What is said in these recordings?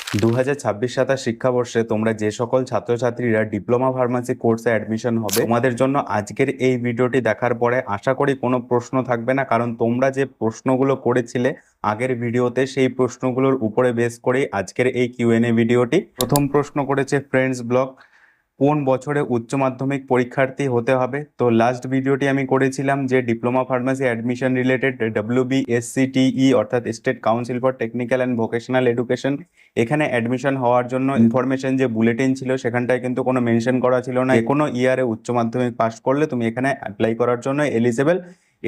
2026-27 শিক্ষাবর্ষে তোমরা যে সকল ছাত্রছাত্রীরা ডিপ্লোমা ফার্মাসি কোর্সে অ্যাডমিশন হবে তোমাদের জন্য আজকের এই ভিডিওটি দেখার পরে আশা করি কোনো প্রশ্ন থাকবে না, কারণ তোমরা যে প্রশ্নগুলো করেছিলে আগের ভিডিওতে সেই প্রশ্নগুলোর উপরে বেস করেই আজকের এই কিউএনএ ভিডিওটি। প্রথম প্রশ্ন করেছে ফ্রেন্ডস ব্লগ, কোন বছরে উচ্চ মাধ্যমিক পরীক্ষার্থী হতে হবে? তো লাস্ট ভিডিওটি আমি করেছিলাম যে diploma pharmacy admission related WBSCTE অর্থাৎ state council for technical and vocational education, এখানে অ্যাডমিশন হওয়ার জন্য ইনফরমেশন যে বুলেটিন ছিল সেখানটায় কিন্তু কোনো মেনশন করা ছিল না কোনো ইয়ারে উচ্চ মাধ্যমিক পাস করলে তুমি এখানে অ্যাপ্লাই করার জন্য এলিজেবল।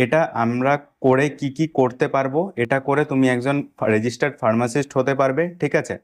এটা আমরা করে কি কি করতে পারবো, এটা করে তুমি একজন রেজিস্টার্ড ফার্মাসিস্ট হতে পারবে, ঠিক আছে।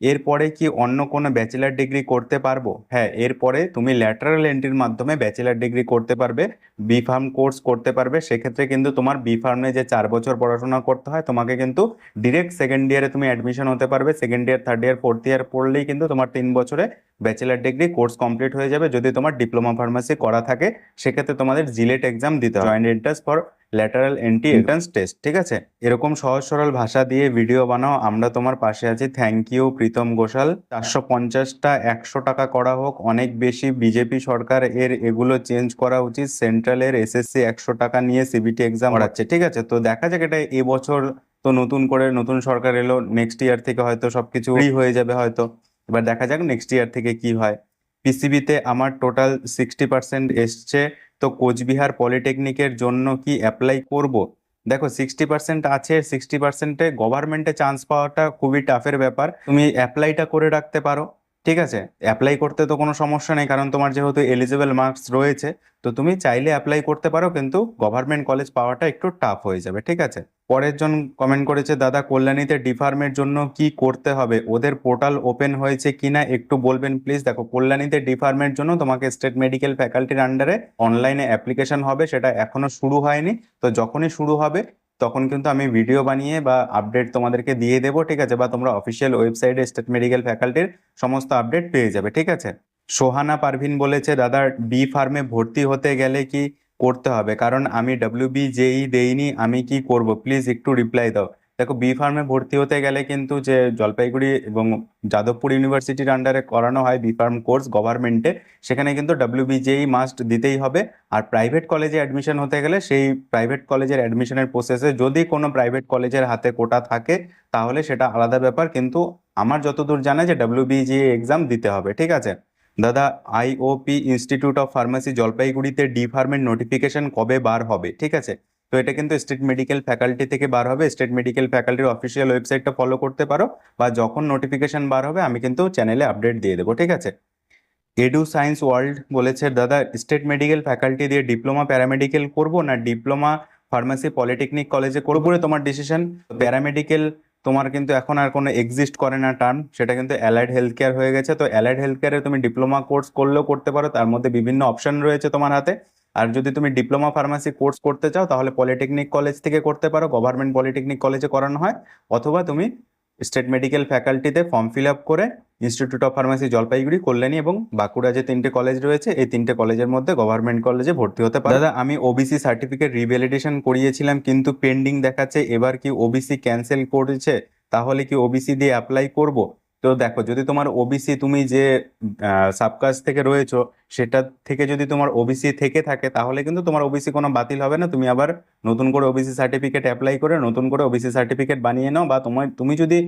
এরপরে কি অন্য কোনো ব্যাচেলার ডিগ্রি করতে পারবো? হ্যাঁ, এরপরে তুমি ল্যাটারাল এন্ট্রির মাধ্যমে ব্যাচেলার ডিগ্রি করতে পারবে, বি ফার্ম কোর্স করতে পারবে। সেক্ষেত্রে কিন্তু তোমার বি ফার্মে যে 4 বছর পড়াশোনা করতে হয় তোমাকে কিন্তু ডিরেক্ট সেকেন্ড ইয়ারে তুমি অ্যাডমিশন হতে পারবে। Second year, third year, fourth year পড়লেই কিন্তু তোমার 3 বছরে ব্যাচেলার ডিগ্রি কোর্স কমপ্লিট হয়ে যাবে। যদি তোমার ডিপ্লোমা ফার্মাসি করা থাকে সেক্ষেত্রে তোমাদের জিলেট এক্সাম দিতে হয়, joint entrance for lateral entry entrance test, ঠিক আছে। এরকম সহজ সরল ভাষা দিয়ে ভিডিও বানাও, আমরা তোমার পাশে আছি। Thank you Pritam Ghoshal. 450টা 100 টাকা করা হোক, অনেক বেশি। বিজেপি সরকার এগুলো চেঞ্জ করা উচিত। সেন্ট্রালের এসএসসি 100 টাকা নিয়ে সিবিটি এক্সাম করাচ্ছে, ঠিক আছে। তো দেখা যাক, এটা এবছর তো নতুন করে নতুন সরকার এলো, নেক্সট ইয়ার থেকে হয়তো সবকিছু ফ্রি হয়ে যাবে হয়তো। এবার দেখা যাক নেক্সট ইয়ার থেকে কি হয়। পিসিবিতে আমার টোটাল 60% এসছে, তো কোচবিহার পলিটেকনিকের জন্য কি অ্যাপ্লাই করব? দেখো 60% আছে, 60%-এ গভর্নমেন্টে চান্স পাওয়াটা খুবই টাফের ব্যাপার। তুমি অ্যাপ্লাইটা করে রাখতে পারো, ঠিক আছে। অ্যাপ্লাই করতে তো কোনো সমস্যা নেই, কারণ তোমার যেহেতু এলিজিবল মার্কস রয়েছে, তো তুমি চাইলে অ্যাপ্লাই করতে পারো, কিন্তু গভর্নমেন্ট কলেজ পাওয়াটা একটু টাফ হয়ে যাবে, ঠিক আছে। পরের জন কমেন্ট করেছে, দাদা কল্যাণীতে ডিফার্মের জন্য কি করতে হবে? ওদের পোর্টাল ওপেন হয়েছে কিনা একটু বলবেন প্লিজ। দেখো কল্যাণীতে ডিফার্মের জন্য তোমাকে স্টেট মেডিকেল ফ্যাকাল্টির আন্ডারে অনলাইনে অ্যাপ্লিকেশন হবে, সেটা এখনো শুরু হয়নি। তো যখনই শুরু হবে তখন কিন্তু আমি ভিডিও বানিয়ে বা আপডেট তোমাদেরকে দিয়ে দেবো, ঠিক আছে। বা তোমরা অফিসিয়াল ওয়েবসাইটে স্টেট মেডিকেল ফ্যাকাল্টির সমস্ত আপডেট পেয়ে যাবে, ঠিক আছে। সোহানা পারভিন বলেছে, দাদা বি ফার্মে ভর্তি হতে গেলে কি করতে হবে? কারণ আমি WBJEE দেইনি, আমি কি করব? প্লিজ একটু রিপ্লাই দাও। দেখো বি ফার্মে ভর্তি হতে গেলে কিন্তু যে জলপাইগুড়ি এবং যাদবপুর ইউনিভার্সিটির আন্ডারে করানো হয় বি ফার্ম কোর্স গভর্নমেন্টে, সেখানে কিন্তু WBJEE মাস্ট দিতেই হবে। আর প্রাইভেট কলেজে অ্যাডমিশন হতে গেলে সেই প্রাইভেট কলেজের অ্যাডমিশনের প্রসেসে যদি কোনো প্রাইভেট কলেজের হাতে কোটা থাকে তাহলে সেটা আলাদা ব্যাপার, কিন্তু আমার যতদূর জানা যে WBJEE এক্সাম দিতে হবে, ঠিক আছে। দাদা IOP ইনস্টিটিউট অফ ফার্মাসি জলপাইগুড়িতে ডি ফার্মের নোটিফিকেশন কবে বার হবে? ঠিক আছে, তো এটা কিন্তু স্টেট মেডিকেল ফ্যাকাল্টি থেকে বার হবে। স্টেট মেডিকেল ফ্যাকাল্টির অফিসিয়াল ওয়েবসাইটটা ফলো করতে পারো, বা যখন নোটিফিকেশন বার হবে আমি কিন্তু চ্যানেলে আপডেট দিয়ে দেবো, ঠিক আছে। এডু সায়েন্স ওয়ার্ল্ড বলেছে, দাদা স্টেট মেডিকেল ফ্যাকাল্টি দিয়ে ডিপ্লোমা প্যারামেডিকেল করব না ডিপ্লোমা ফার্মাসি পলিটেকনিক কলেজে করবো? তোমার ডিসিশন। প্যারামেডিকেল তোমার কিন্তু এখন আর কোনো এক্সিস্ট করে না টার্ম, সেটা কিন্তু অ্যালাইড হেলথ কেয়ার হয়ে গেছে। তো অ্যালাইড হেলথ কেয়ারে তুমি ডিপ্লোমা কোর্স করলেও করতে পারো, তার মধ্যে বিভিন্ন অপশন রয়েছে তোমার হাতে। আর যদি তুমি ডিপ্লোমা ফার্মাসি কোর্স করতে চাও তাহলে পলিটেকনিক কলেজ থেকে করতে পারো, গভর্নমেন্ট পলিটেকনিক কলেজে করানো হয়। অথবা তুমি স্টেট মেডিকেল ফ্যাকাল্টিতে ফর্ম ফিল আপ করে institute of pharmacy Jalpaiguri, Kalyani এবং বাঁকুড়া যে 3টে কলেজ রয়েছে, এই 3টে কলেজের মধ্যে গভর্নমেন্ট কলেজে ভর্তি হতে পারে। দাদা আমি ওবিসি সার্টিফিকেট রিভ্যালিডেশন করিয়েছিলাম কিন্তু পেন্ডিং দেখাচ্ছে, এবার কি ওবিসি ক্যান্সেল করেছে? তাহলে কি ওবিসি দিয়ে অ্যাপ্লাই করব? তো দেখো, যদি তোমার ওবিসি তুমি যে সাবকাস্ট থেকে রয়েছো সেটা থেকে যদি তোমার ওবিসি থেকে থাকে তাহলে কিন্তু তোমার ওবিসি কোনো বাতিল হবে না। তুমি আবার নতুন করে ওবিসি সার্টিফিকেট অ্যাপ্লাই করে নতুন করে ওবিসি সার্টিফিকেট বানিয়ে নাও, বা তুমি যদি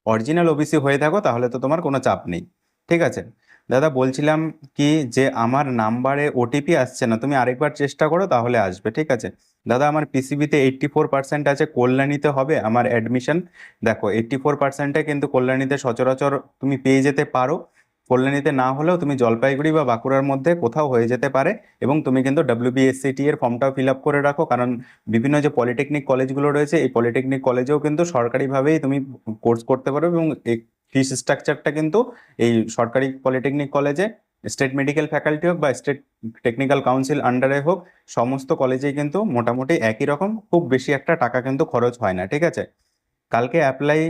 অরিজিনাল ওবিসি হয়ে থাকো তাহলে তো তোমার কোনো চাপ নেই, ঠিক আছে। দাদা বলছিলাম কি যে আমার নাম্বারে ওটিপি আসছে না, তুমি আরেকবার চেষ্টা করো তাহলে আসবে, ঠিক আছে। দাদা আমার পিসিবিতে 84% আছে, কল্যাণীতে হবে আমার অ্যাডমিশন। দেখো 84%-এ কিন্তু কল্যাণীতে সচরাচর তুমি পেয়ে যেতে পারো। কল্যাণীতে না হলেও তুমি জলপাইগুড়ি বা বাঁকুড়ার মধ্যে কোথাও হয়ে যেতে পারে। এবং তুমি কিন্তু WBSCT এর ফর্মটাও ফিল আপ করে রাখো, কারণ বিভিন্ন যে পলিটেকনিক কলেজগুলো রয়েছে এই পলিটেকনিক কলেজেও কিন্তু সরকারিভাবেই তুমি কোর্স করতে পারো, এবং এই ফিস স্ট্রাকচারটা কিন্তু এই সরকারি পলিটেকনিক কলেজে স্টেট মেডিকেল ফ্যাকাল্টি হোক বা স্টেট টেকনিক্যাল কাউন্সিল আন্ডারে হোক, সমস্ত কলেজেই কিন্তু মোটামুটি একই রকম, খুব বেশি একটা টাকা কিন্তু খরচ হয় না, ঠিক আছে। কালকে অ্যাপ্লাই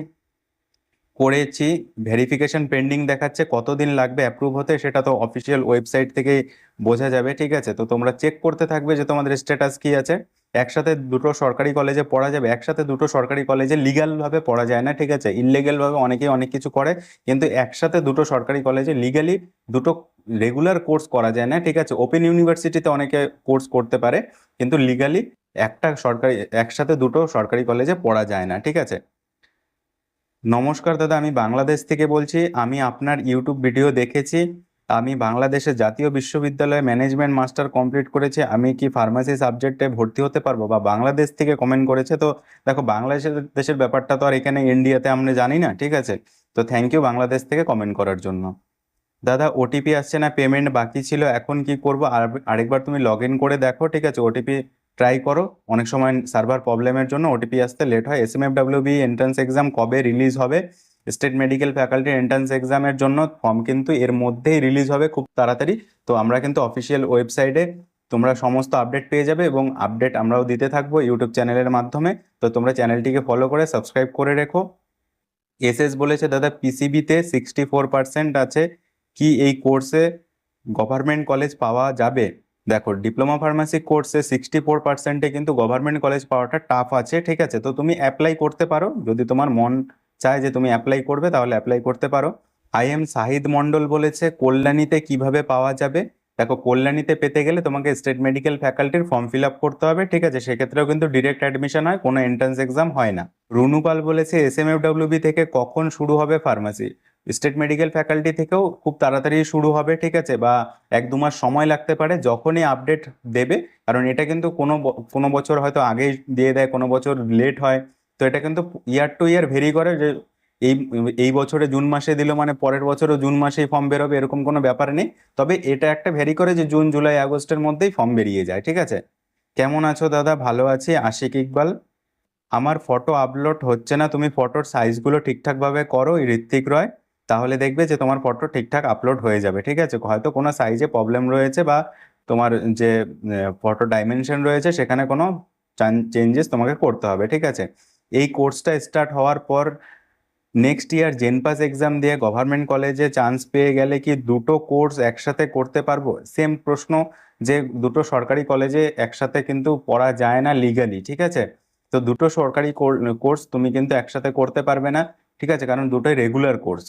করেছি, ভেরিফিকেশন পেন্ডিং দেখাচ্ছে, কতদিন লাগবে অ্যাপ্রুভ হতে সেটা তো অফিসিয়াল ওয়েবসাইট থেকেই বোঝা যাবে, ঠিক আছে। তো তোমরা চেক করতে থাকবে যে তোমাদের স্ট্যাটাস কি আছে। একসাথে দুটো সরকারি কলেজে পড়া যাবে? একসাথে দুটো সরকারি কলেজে লিগ্যাল ভাবে পড়া যায় না, ঠিক আছে? ইললিগ্যাল ভাবে অনেকেই অনেক কিছু করে, কিন্তু একসাথে দুটো সরকারি কলেজে লিগ্যালি দুটো রেগুলার কোর্স করা যায় না, ঠিক আছে? ওপেন ইউনিভার্সিটিতে অনেকে কোর্স করতে পারে, কিন্তু লিগ্যালি একসাথে দুটো সরকারি কলেজে পড়া যায় না, ঠিক আছে? নমস্কার দাদা, আমি বাংলাদেশ থেকে বলছি। আমি আপনার ইউটিউব ভিডিও দেখেছি। আমি বাংলাদেশের জাতীয় বিশ্ববিদ্যালয়ে ম্যানেজমেন্ট মাস্টার কমপ্লিট করেছি। আমি কি ফার্মাসি সাবজেক্টে ভর্তি হতে পারবো? বা বাংলাদেশ থেকে কমেন্ট করেছে। তো দেখো, বাংলাদেশের দেশের ব্যাপারটা তো আর এখানে ইন্ডিয়াতে আমরা জানি না, ঠিক আছে? তো থ্যাংক ইউ বাংলাদেশ থেকে কমেন্ট করার জন্য। দাদা, ওটিপি আসছে না, পেমেন্ট বাকি ছিল, এখন কি করব? আরেকবার তুমি লগ ইন করে দেখো, ঠিক আছে? ওটিপি ট্রাই করো। অনেক সময় সার্ভার প্রবলেমের জন্য ওটিপি আসতে লেট হয়। এসএমএফডব্লিউবি এন্ট্রান্স এক্সাম কবে রিলিজ হবে? স্টেট মেডিকেল ফ্যাকাল্টির এন্ট্রান্স এক্সামের জন্য ফর্ম কিন্তু এর মধ্যেই রিলিজ হবে খুব তাড়াতাড়ি। তো আমরা কিন্তু অফিসিয়াল ওয়েবসাইটে তোমরা সমস্ত আপডেট পেয়ে যাবে, এবং আপডেট আমরাও দিতে থাকবো ইউটিউব চ্যানেলের মাধ্যমে। তো তোমরা চ্যানেলটিকে ফলো করে সাবস্ক্রাইব করে রেখো। এসএস বলেছে, দাদা পিসিবিতে 64% আছে, কি এই কোর্সে গভর্নমেন্ট কলেজ পাওয়া যাবে? দেখো, ডিপ্লোমা ফার্মাসি কোর্সে 64%-এ কিন্তু গভর্নমেন্ট কলেজ পাওয়াটা টাফ আছে, ঠিক আছে? তো তুমি অ্যাপ্লাই করতে পারো, যদি তোমার মন চায় যে তুমি অ্যাপ্লাই করবে, তাহলে অ্যাপ্লাই করতে পারো। শাহিদ মন্ডল বলেছে, কল্যাণীতে কিভাবে পাওয়া যাবে? দেখো, কল্যাণীতে পেতে গেলে তোমাকে স্টেট মেডিকেল ফ্যাকাল্টির ফর্ম ফিল আপ করতে হবে, ঠিক আছে? সেক্ষেত্রেও কিন্তু ডিরেক্ট অ্যাডমিশন হয়, কোনো এন্ট্রান্স এক্সাম হয় না। রুনুপাল বলেছে, এসএমএফডব্লিউবি থেকে কখন শুরু হবে ফার্মাসি? স্টেট মেডিকেল ফ্যাকাল্টি থেকেও খুব তাড়াতাড়ি শুরু হবে, ঠিক আছে? বা 1-2 মাস সময় লাগতে পারে, যখনই আপডেট দেবে। কারণ এটা কিন্তু কোনো বছর হয়তো আগেই দিয়ে দেয়, কোনো বছর লেট হয়। তো এটা কিন্তু ইয়ার টু ইয়ার ভেরি করে, যে এই এই বছরে জুন মাসে দিল মানে পরের বছরও জুন মাসেই ফর্ম বেরোবে, এরকম কোনো ব্যাপার নেই। তবে এটা একটা ভেরি করে যে জুন জুলাই আগস্টের মধ্যেই ফর্ম বেরিয়ে যায়, ঠিক আছে? কেমন আছো দাদা? ভালো আছি। আশিক ইকবাল, আমার ফটো আপলোড হচ্ছে না, তুমি ফটোর সাইজগুলো ঠিকঠাক ভাবে করো, ঋত্বিক রয়। তাহলে দেখবে যে তোমার ফটো ঠিকঠাক আপলোড হয়ে যাবে, ঠিক আছে? হয়তো কোনো সাইজে প্রবলেম রয়েছে, বা তোমার যে ফটো ডাইমেনশন রয়েছে সেখানে কোনো চেঞ্জেস তোমাকে করতে হবে, ঠিক আছে? এই কোর্সটা স্টার্ট হওয়ার পর নেক্সট ইয়ার জেনপাস এক্সাম দিয়ে গভর্নমেন্ট কলেজে চান্স পেয়ে গেলে কি দুটো কোর্স একসাথে করতে পারবো? সেম প্রশ্ন, যে দুটো সরকারি কলেজে একসাথে কিন্তু পড়া যায় না লিগালি, ঠিক আছে? তো দুটো সরকারি কোর্স তুমি কিন্তু একসাথে করতে পারবে না, ঠিক আছে? কারণ দুটোই রেগুলার কোর্স।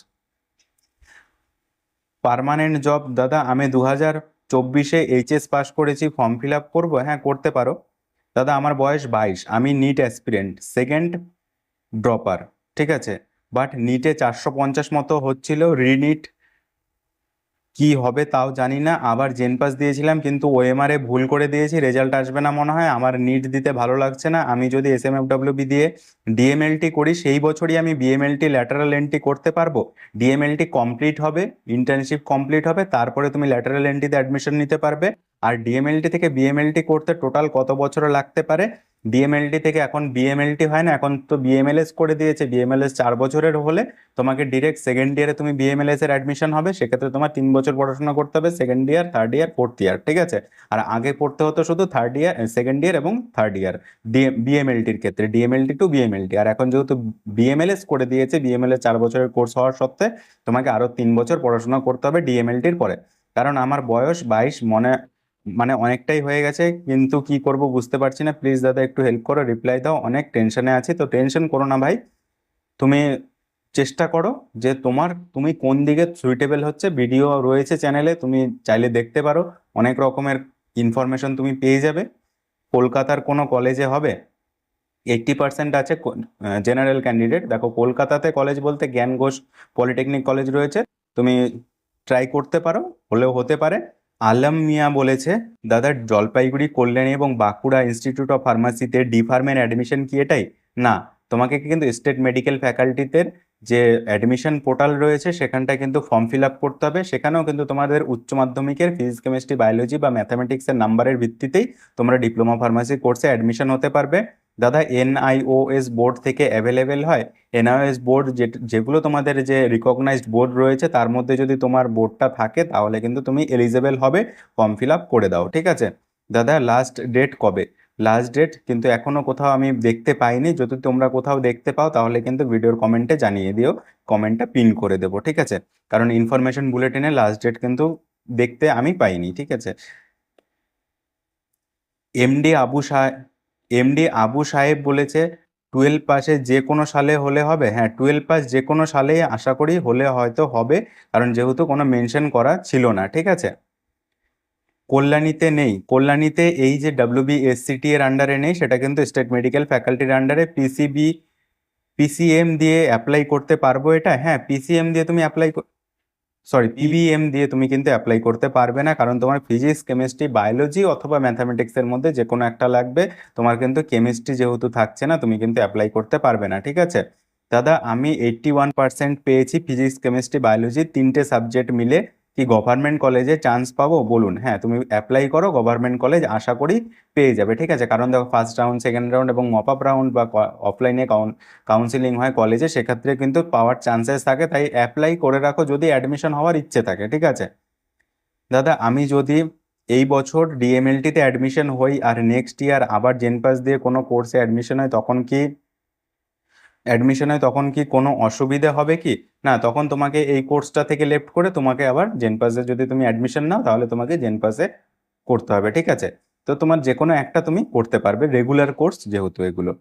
পার্মানেন্ট জব, দাদা আমি 2024-এ এইচএস পাস করেছি, ফর্ম ফিল আপ করবো? হ্যাঁ, করতে পারো। দাদা, আমার বয়স 22, আমি নিট অ্যাসপিরেন্ট, সেকেন্ড ড্রপার, ঠিক আছে? বাট নিটে 450 মতো হচ্ছিল, রিনিট কি হবে তাও জানি না। আবার জেনপাস দিয়েছিলাম, কিন্তু ওএমআর এ ভুল করে দিয়েছি, রেজাল্ট আসবে না মনে হয়। আমার নিট দিতে ভালো লাগছে না। আমি যদি এসএমএফডব্লিউবি দিয়ে ডিএমএলটি করি, সেই বছরই আমি বিএমএলটি ল্যাটারাল এন্ট্রি করতে পারবো। ডিএমএলটি কমপ্লিট হবে, ইন্টার্নশিপ কমপ্লিট হবে, তারপরে তুমি ল্যাটারাল এন্ট্রিতে অ্যাডমিশন নিতে পারবে। আর ডিএমএলটি থেকে বিএমএলটি করতে টোটাল কত বছর লাগতে পারে? ডিএমএলটি থেকে এখন বিএমএলটি হয় না, এখন তো বিএমএলএস করে দিয়েছে। বিএমএলএস 4 বছরের হলে তোমাকে ডিরেক্ট সেকেন্ড ইয়ারে তুমি বিএমএলএস এর অ্যাডমিশন হবে। সেক্ষেত্রে তোমার 3 বছর পড়াশোনা করতে হবে, second year, third year, fourth year, ঠিক আছে? আর আগে পড়তে হতো শুধু থার্ড ইয়ার, সেকেন্ড ইয়ার এবং থার্ড ইয়ার বিএমএলটির ক্ষেত্রে, ডিএমএলটি টু বিএমএলটি। আর এখন যেহেতু বিএমএলএস করে দিয়েছে, বিএমএলএস 4 বছরের কোর্স হওয়ার সত্ত্বে তোমাকে আরো 3 বছর পড়াশোনা করতে হবে ডিএমএলটির পরে। কারণ আমার বয়স 22, মানে অনেকটাই হয়ে গেছে, কিন্তু কি করব বুঝতে পারছি না। প্লিজ দাদা একটু হেল্প করো, রিপ্লাই দাও, অনেক টেনশনে আছি। তো টেনশন করো না ভাই, তুমি চেষ্টা করো যে তুমি কোন দিকে সুইটেবল হচ্ছে। ভিডিও রয়েছে চ্যানেলে, তুমি চাইলে দেখতে পারো, অনেক রকমের ইনফরমেশন তুমি পেয়ে যাবে। কলকাতার কোনো কলেজে হবে, 80% আছে জেনারেল ক্যান্ডিডেট। দেখো, কলকাতাতে কলেজ বলতে জ্ঞান ঘোষ পলিটেকনিক কলেজ রয়েছে, তুমি ট্রাই করতে পারো, হলেও হতে পারে। আলম মিয়া বলেছে, দাদা জলপাইগুড়ি, কল্যাণী এবং বাঁকুড়া ইনস্টিটিউট অফ ফার্মাসিতে ডি ফার্মের অ্যাডমিশন কি এটাই? না, তোমাকে কিন্তু স্টেট মেডিকেল ফ্যাকাল্টিতে যে অ্যাডমিশন পোর্টাল রয়েছে সেখানটায় কিন্তু ফর্ম ফিল আপ করতে হবে। সেখানেও কিন্তু তোমাদের উচ্চ মাধ্যমিকের ফিজিক্স, কেমিস্ট্রি, বায়োলজি বা ম্যাথামেটিক্সের নাম্বারের ভিত্তিতেই তোমরা ডিপ্লোমা ফার্মাসি কোর্সে অ্যাডমিশন হতে পারবে। দাদা, এনআইওএস বোর্ড থেকে অ্যাভেলেবেল হয়? এনআইওএস বোর্ড যেগুলো তোমাদের যে রিকগনাইজড বোর্ড রয়েছে, তার মধ্যে যদি তোমার বোর্ডটা থাকে তাহলে কিন্তু তুমি এলিজেবল হবে, ফর্ম ফিল আপ করে দাও, ঠিক আছে? দাদা, লাস্ট ডেট কবে? লাস্ট ডেট কিন্তু এখনো কোথাও আমি দেখতে পাইনি। যদি তোমরা কোথাও দেখতে পাও তাহলে কিন্তু ভিডিওর কমেন্টে জানিয়ে দিও, কমেন্টটা পিন করে দেবো, ঠিক আছে? কারণ ইনফরমেশন বুলেটিনে লাস্ট ডেট কিন্তু দেখতে আমি পাইনি, ঠিক আছে? এমডি আবু শাহ এমডি আবু সাহেব বলেছে 12 পাসে যে কোনো সালে হলে হবে। হ্যাঁ, 12 পাস যে কোনো সালেই আশা করি হলে হয়তো হবে, কারণ যেহেতু কোনো মেনশন করা ছিল না, ঠিক আছে। কল্যাণীতে নেই, কল্যাণীতে এই যে WBSCT এর আন্ডারে নেই, সেটা কিন্তু স্টেট মেডিকেল ফ্যাকাল্টির আন্ডারে। পিসিএম দিয়ে অ্যাপ্লাই করতে পারবো এটা? হ্যাঁ, পিসিএম দিয়ে তুমি পিবিএম দিয়ে তুমি কিন্তু অ্যাপ্লাই করতে পারবে না, কারণ তোমার ফিজিক্স, কেমিস্ট্রি, বায়োলজি অথবা ম্যাথামেটিক্সের মধ্যে যে কোনো একটা লাগবে। তোমার কিন্তু কেমিস্ট্রি যেহেতু থাকছে না, তুমি কিন্তু অ্যাপ্লাই করতে পারবে না, ঠিক আছে। দাদা, আমি 81% পেয়েছি ফিজিক্স, কেমিস্ট্রি, বায়োলজি 3টে সাবজেক্ট মিলে। কি গভর্নমেন্ট কলেজে চান্স পাবো বলুন? হ্যাঁ, তুমি অ্যাপ্লাই করো, গভর্নমেন্ট কলেজ আশা করি পেয়ে যাবে, ঠিক আছে। কারণ দেখো, ফার্স্ট রাউন্ড, সেকেন্ড রাউন্ড এবং মপ আপ রাউন্ড বা অফলাইনে কাউন্সিলিং হয় কলেজে, সেক্ষেত্রে কিন্তু পাওয়ার চান্সেস থাকে। তাই অ্যাপ্লাই করে রাখো যদি অ্যাডমিশন হওয়ার ইচ্ছে থাকে, ঠিক আছে। দাদা, আমি যদি এই বছর ডিএমএলটিতে অ্যাডমিশন হই আর নেক্সট ইয়ার আবার জেনপাস দিয়ে কোনো কোর্সে অ্যাডমিশন হয় তখন কি কোনো অসুবিধা হবে কি? না, তখন তোমাকে এই কোর্সটা থেকে লেফট করে তোমাকে আবার জেনপাসে যদি তুমি অ্যাডমিশন নাও, তাহলে তোমাকে জেনপাসে করতে হবে, ঠিক আছে। তো তোমার যে কোনো একটা তুমি করতে পারবে, রেগুলার কোর্স যেহেতু এগুলো।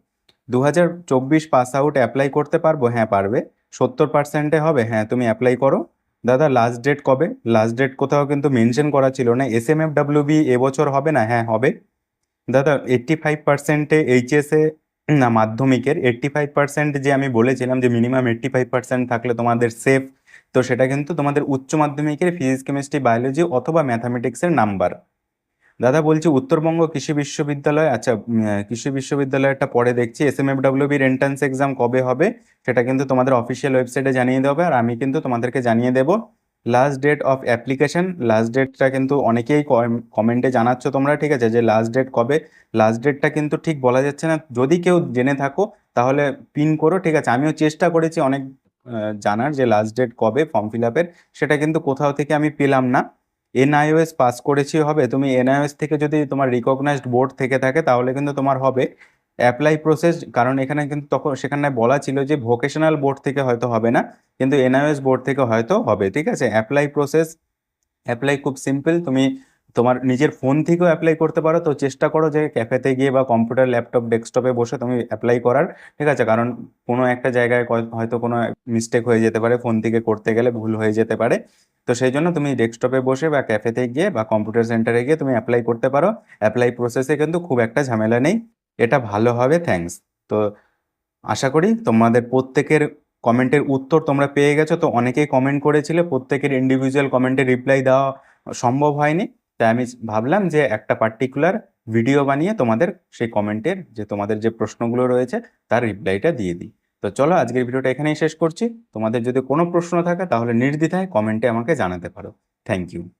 2024 পাস আউট অ্যাপ্লাই করতে পারবো? হ্যাঁ, পারবে। 70%-এ হবে? হ্যাঁ, তুমি অ্যাপ্লাই করো। দাদা, লাস্ট ডেট কবে? লাস্ট ডেট কোথাও কিন্তু মেনশন করা ছিল না। SMFWB এবছর হবে না? হ্যাঁ, হবে। দাদা, 85%-এ এইচএসএ, না মাধ্যমিকের 85% যে আমি বলেছিলাম যে মিনিমাম 85% থাকলে তোমাদের সেফ, তো সেটা কিন্তু তোমাদের উচ্চ মাধ্যমিকের ফিজিক্স, কেমিস্ট্রি, বায়োলজি অথবা ম্যাথামেটিক্সের নাম্বার। দাদা বলছি উত্তরবঙ্গ কৃষি বিশ্ববিদ্যালয়, আচ্ছা কৃষি বিশ্ববিদ্যালয়টা পরে দেখছি। SMFWBর এন্ট্রান্স এক্সাম কবে হবে সেটা কিন্তু তোমাদের অফিসিয়াল ওয়েবসাইটে জানিয়ে দেবে, আর আমি কিন্তু তোমাদেরকে জানিয়ে দেবো। Last date of application, last ডেটটা কিন্তু অনেকেই কমেন্টে জানাচ্ছ তোমরা, ঠিক আছে, যে লাস্ট ডেট কবে। লাস্ট ডেটটা কিন্তু ঠিক বলা যাচ্ছে না, যদি কেউ জেনে থাকো তাহলে পিন করো, ঠিক আছে। আমিও চেষ্টা করেছি অনেক জানার যে লাস্ট ডেট কবে ফর্ম ফিল আপের, সেটা কিন্তু কোথাও থেকে আমি পেলাম না। এনআইওএস পাস করেছি হবে, তুমি এনআইওএস থেকে যদি তোমার রিকগনাইজড বোর্ড থেকে থাকে তাহলে কিন্তু তোমার হবে। অ্যাপ্লাই প্রসেস, কারণ এখানে কিন্তু তখন সেখানে বলা ছিল যে ভোকেশনাল বোর্ড থেকে হয়তো হবে না, কিন্তু এনআইওএস বোর্ড থেকে হয়তো হবে, ঠিক আছে। অ্যাপ্লাই খুব সিম্পল, তুমি তোমার নিজের ফোন থেকেও অ্যাপ্লাই করতে পারো। তো চেষ্টা করো যে ক্যাফেতে গিয়ে বা কম্পিউটার, ল্যাপটপ, ডেস্কটপে বসে তুমি অ্যাপ্লাই করার, ঠিক আছে। কারণ কোনো একটা জায়গায় হয়তো কোনো মিস্টেক হয়ে যেতে পারে, ফোন থেকে করতে গেলে ভুল হয়ে যেতে পারে। তো সেই জন্য তুমি ডেস্কটপে বসে বা ক্যাফেতে গিয়ে বা কম্পিউটার সেন্টারে গিয়ে তুমি অ্যাপ্লাই করতে পারো। অ্যাপ্লাই প্রসেসে কিন্তু খুব একটা ঝামেলা নেই, এটা ভালো হবে। থ্যাঙ্কস। তো আশা করি তোমাদের প্রত্যেকের কমেন্টের উত্তর তোমরা পেয়ে গেছো। তো অনেকেই কমেন্ট করেছিলে, প্রত্যেকের ইন্ডিভিজুয়াল কমেন্টে রিপ্লাই দেওয়া সম্ভব হয়নি, তাই আমি ভাবলাম যে একটা পার্টিকুলার ভিডিও বানিয়ে তোমাদের সেই কমেন্টের যে তোমাদের যে প্রশ্নগুলো রয়েছে তার রিপ্লাইটা দিয়ে দিই। তো চলো, আজকের ভিডিওটা এখানেই শেষ করছি। তোমাদের যদি কোনো প্রশ্ন থাকে তাহলে নির্দ্বিধায় কমেন্টে আমাকে জানাতে পারো। Thank you.